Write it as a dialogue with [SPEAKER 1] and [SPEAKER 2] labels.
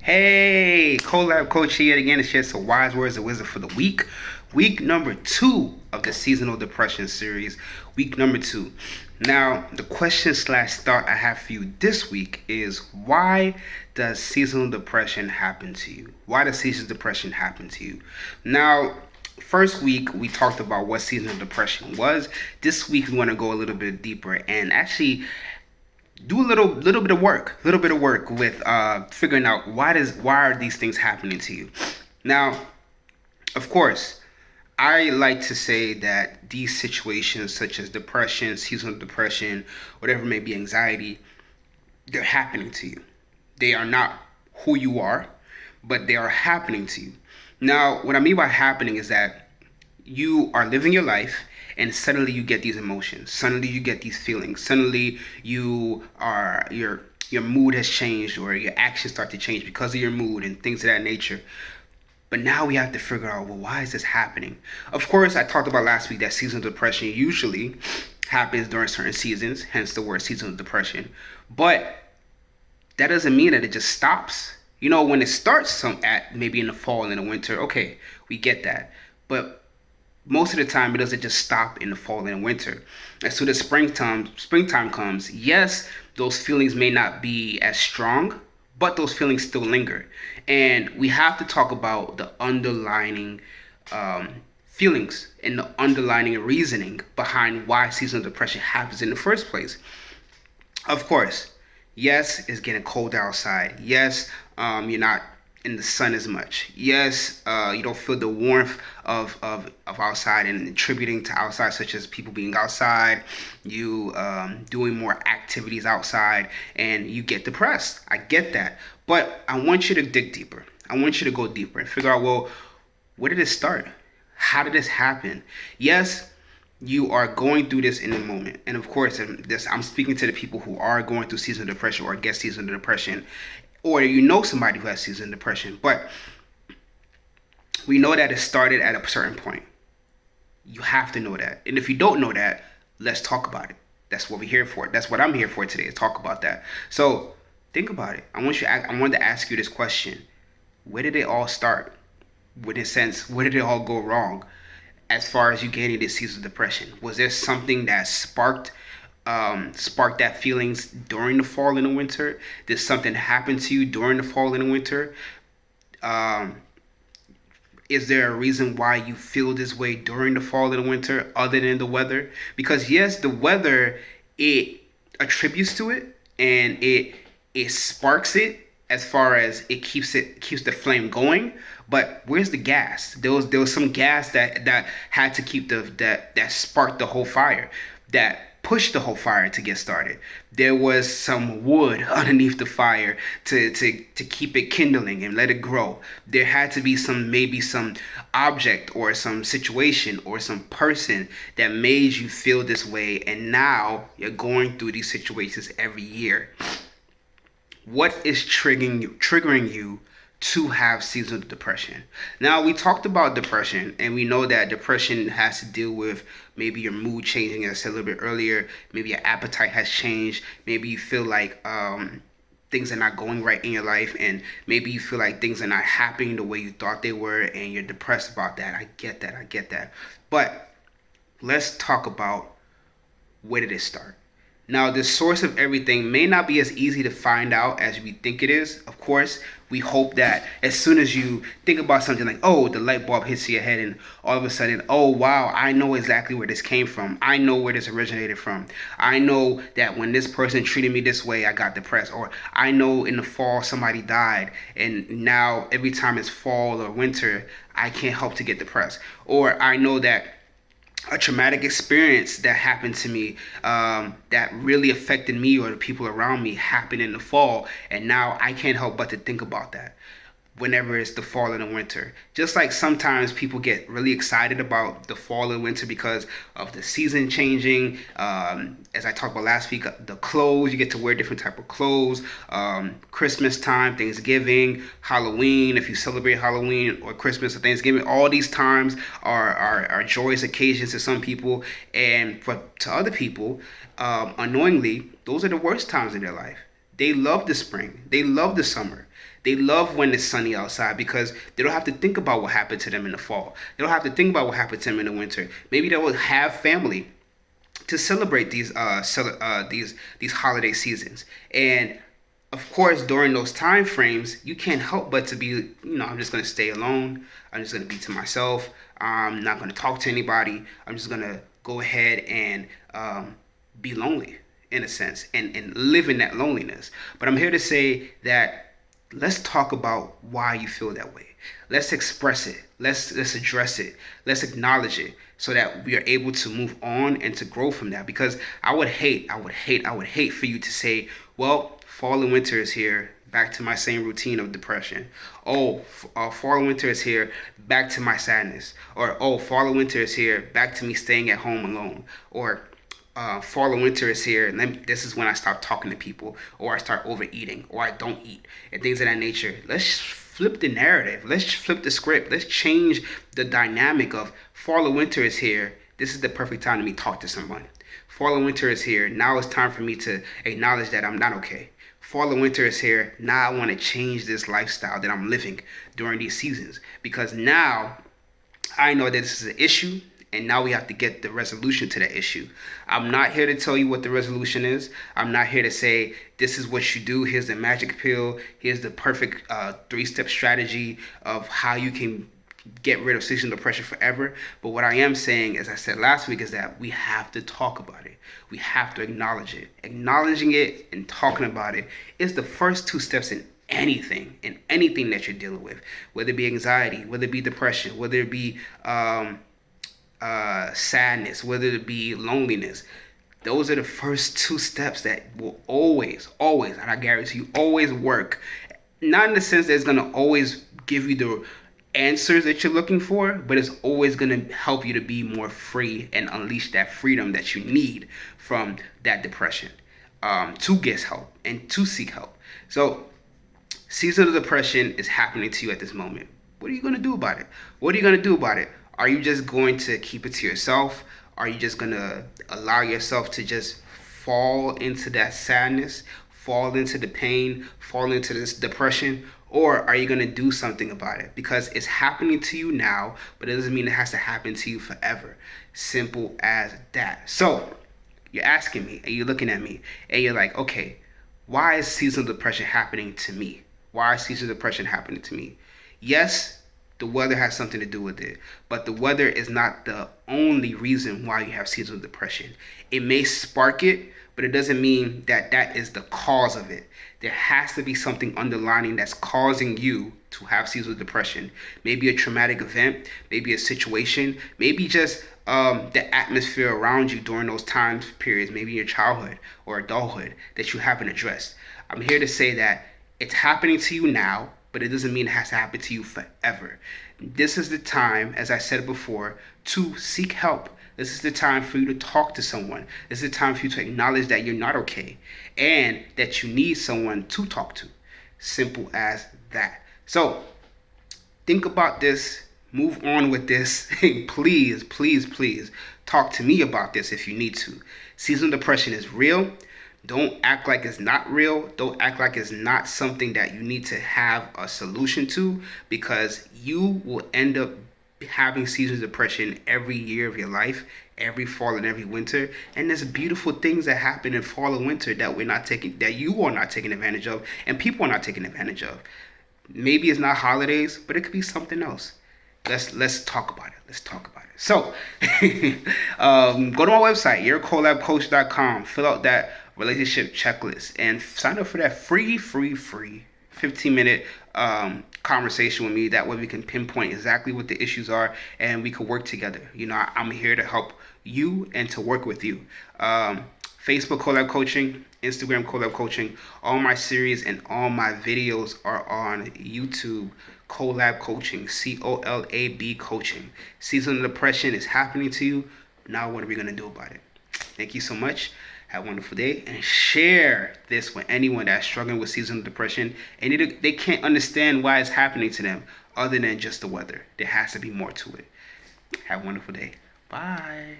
[SPEAKER 1] Hey, Colabcoaching yet again to share some wise words of wisdom for the week. Week number 2 of the seasonal depression series. Week number 2. Now, the question slash thought I have for you this week is, why does seasonal depression happen to you? Why does seasonal depression happen to you? Now, first week we talked about what seasonal depression was. This week we want to go a little bit deeper and actually do a little bit of work with figuring out why are these things happening to you. Now, of course, I like to say that these situations such as depression, seasonal depression, whatever it may be, anxiety, they're happening to you. They are not who you are, but they are happening to you. Now, what I mean by happening is that you are living your life and suddenly you get these emotions, suddenly you get these feelings, suddenly your mood has changed or your actions start to change because of your mood and things of that nature. But now we have to figure out, well, why is this happening? Of course, I talked about last week that seasonal depression usually happens during certain seasons, hence the word seasonal depression. But that doesn't mean that it just stops. When it starts at maybe in the fall and in the winter, okay, we get that. But most of the time it doesn't just stop in the fall and winter. As soon as springtime comes, yes, those feelings may not be as strong, but those feelings still linger. And we have to talk about the underlying feelings and the underlying reasoning behind why seasonal depression happens in the first place. Of course, yes, it's getting cold outside. Yes, you're not in the sun as much. Yes, you don't feel the warmth of outside and attributing to outside, such as people being outside, you doing more activities outside, and you get depressed. I get that. But I want you to dig deeper. I want you to go deeper and figure out, well, where did it start? How did this happen? Yes, you are going through this in the moment. And of course, I'm speaking to the people who are going through seasonal depression or get seasonal depression, or somebody who has seasonal depression. But we know that it started at a certain point. You have to know that. And if you don't know that, let's talk about it. That's what we're here for. That's what I'm here for today, to talk about that. So think about it. I wanted to ask you this question. Where did it all start? In a sense, where did it all go wrong? As far as you getting this seasonal depression, was there something that sparked that feelings during the fall and the winter? Did something happen to you during the fall and the winter? Um, is there a reason why you feel this way during the fall and the winter other than the weather? Because yes, the weather, it attributes to it and it sparks it, as far as it keeps the flame going. But where's the gas? There was some gas that had to keep that sparked the whole fire, that pushed the whole fire to get started. There was some wood underneath the fire to keep it kindling and let it grow. There had to be maybe some object or some situation or some person that made you feel this way, and now you're going through these situations every year. What is triggering you to have seasonal depression? Now, we talked about depression, and we know that depression has to deal with maybe your mood changing, as I said a little bit earlier. Maybe your appetite has changed. Maybe you feel like things are not going right in your life, and maybe you feel like things are not happening the way you thought they were, and you're depressed about that. I get that. But let's talk about, where did it start? Now, the source of everything may not be as easy to find out as we think it is. Of course, we hope that as soon as you think about something like, oh, the light bulb hits your head, and all of a sudden, oh, wow, I know exactly where this came from. I know where this originated from. I know that when this person treated me this way, I got depressed. Or I know in the fall somebody died, and now every time it's fall or winter, I can't help to get depressed. Or I know that a traumatic experience that happened to me, that really affected me or the people around me, happened in the fall, and now I can't help but to think about that whenever it's the fall and the winter. Just like sometimes people get really excited about the fall and winter because of the season changing. As I talked about last week, the clothes, you get to wear different type of clothes. Christmas time, Thanksgiving, Halloween, if you celebrate Halloween or Christmas or Thanksgiving, all these times are joyous occasions to some people, and to other people, unknowingly, those are the worst times in their life. They love the spring. They love the summer. They love when it's sunny outside because they don't have to think about what happened to them in the fall. They don't have to think about what happened to them in the winter. Maybe they will have family to celebrate these holiday seasons. And of course, during those time frames, you can't help but to be, I'm just gonna stay alone. I'm just gonna be to myself. I'm not gonna talk to anybody. I'm just gonna go ahead and be lonely in a sense and live in that loneliness. But I'm here to say that let's talk about why you feel that way. Let's express it. Let's address it. Let's acknowledge it so that we are able to move on and to grow from that. Because I would hate for you to say, well, fall and winter is here, back to my same routine of depression. Oh, fall and winter is here, back to my sadness. Or, oh, fall and winter is here, back to me staying at home alone. Or, fall and winter is here, and then this is when I stop talking to people, or I start overeating, or I don't eat, and things of that nature. Let's flip the narrative. Let's flip the script. Let's change the dynamic of fall and winter is here. This is the perfect time to me talk to someone. Fall and winter is here. Now it's time for me to acknowledge that I'm not okay. Fall and winter is here. Now I want to change this lifestyle that I'm living during these seasons, because now I know that this is an issue, and now we have to get the resolution to that issue. I'm not here to tell you what the resolution is. I'm not here to say this is what you do. Here's the magic pill. Here's the perfect 3-step strategy of how you can get rid of seasonal depression forever. But what I am saying, as I said last week, is that we have to talk about it. We have to acknowledge it. Acknowledging it and talking about it is the first 2 steps in anything that you're dealing with, whether it be anxiety, whether it be depression, whether it be sadness, whether it be loneliness. Those are the first 2 steps that will always, and I guarantee you, always work. Not in the sense that it's going to always give you the answers that you're looking for, but it's always going to help you to be more free and unleash that freedom that you need from that depression, to get help and to seek help. So seasonal depression is happening to you at this moment. What are you going to do about it? What are you going to do about it? Are you just going to keep it to yourself? Are you just going to allow yourself to just fall into that sadness, fall into the pain, fall into this depression? Or are you going to do something about it? Because it's happening to you now, but it doesn't mean it has to happen to you forever. Simple as that. So you're asking me and you're looking at me and you're like, okay, why is seasonal depression happening to me? Why is seasonal depression happening to me? Yes, the weather has something to do with it, but the weather is not the only reason why you have seasonal depression. It may spark it, but it doesn't mean that that is the cause of it. There has to be something underlying that's causing you to have seasonal depression. Maybe a traumatic event, maybe a situation, maybe just the atmosphere around you during those time periods, maybe your childhood or adulthood that you haven't addressed. I'm here to say that it's happening to you now, but it doesn't mean it has to happen to you forever. This is the time, as I said before, to seek help. This is the time for you to talk to someone. This is the time for you to acknowledge that you're not okay and that you need someone to talk to. Simple as that. So think about this. Move on with this. Please, please, please talk to me about this if you need to. Seasonal depression is real. Don't act like it's not real. Don't act like it's not something that you need to have a solution to, because you will end up having seasonal depression every year of your life, every fall and every winter. And there's beautiful things that happen in fall and winter that you are not taking advantage of, and people are not taking advantage of. Maybe it's not holidays, but it could be something else. Let's talk about it. Let's talk about it. So go to my website, yourcolabcoach.com. Fill out that relationship checklist and sign up for that free 15-minute conversation with me. That way we can pinpoint exactly what the issues are and we can work together. I'm here to help you and to work with you. Facebook Collab Coaching, Instagram Collab Coaching. All my series and all my videos are on YouTube. Colab Coaching, COLAB Coaching. Seasonal depression is happening to you. Now what are we going to do about it? Thank you so much. Have a wonderful day, and share this with anyone that's struggling with seasonal depression and they can't understand why it's happening to them other than just the weather. There has to be more to it. Have a wonderful day. Bye.